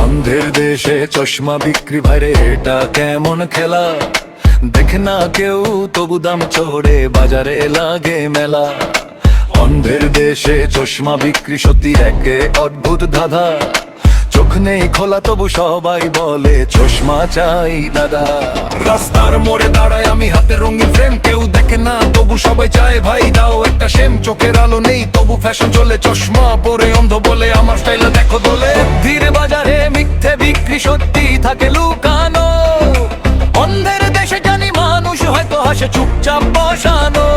অন্ধের দেশে চশমা বিক্রি, ভাইরে এটা কেমন খেলা? দেখে না কেউ তবু দাম চড়ে বাজারে লাগে মেলা। অন্ধের দেশে চশমা বিক্রি সত্যি এক অদ্ভুত ধাঁধা। চোখ নেই খোলা তবু সবাই বলে চশমা চাই দাদা। রাস্তার মোড়ে দাঁড়ায় আমি, হাতে রঙিন ফ্রেম, কেউ দেখে না তবু সবাই চায় ভাই দাও একটা সেম। চোখের আলো নেই তবু ফ্যাশন চলে, চশমা পরে অন্ধ বলে আমার স্টাইল দেখো দোলে। ধীর বাজারে মিথ্যে বিক্রি সত্যি থাকে লুকানো। অন্ধের দেশে জানি মানুষ হয়তো হাসে চুপচাপ বসানো।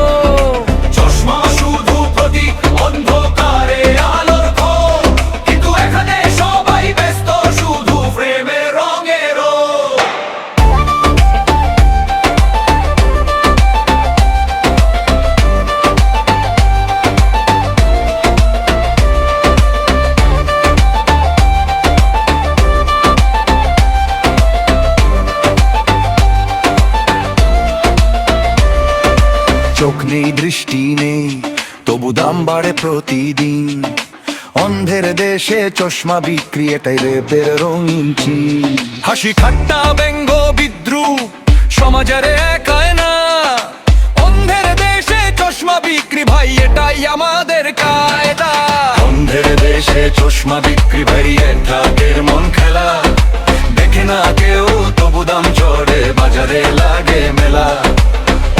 চশমা শুধু প্রতীক, অন্ধকারে আলোর খোঁজ, কিন্তু এখানে সবাই ব্যস্ত শুধু ফ্রেমের রঙের। চোখ নেই দৃষ্টি নেই তবু দাম বাড়ে প্রতিদিন। অন্ধের দেশে চশমা বিক্রি এটাই রেপের রঙিন চিন। হাসি ঠাট্টা ব্যঙ্গ বিদ্রুপ সমাজের একায় না। অন্ধের দেশে চশমা বিক্রি ভাই এটাই আমাদের কায়দা। অন্ধের দেশে চশমা বিক্রি ভাই এটা মন খেলা। দেখে না কেউ তবু দাম চড়ে বাজারে লাগে মেলা।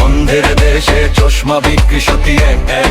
অন্ধের দেশে চশমা বিক্রি সত্যি এক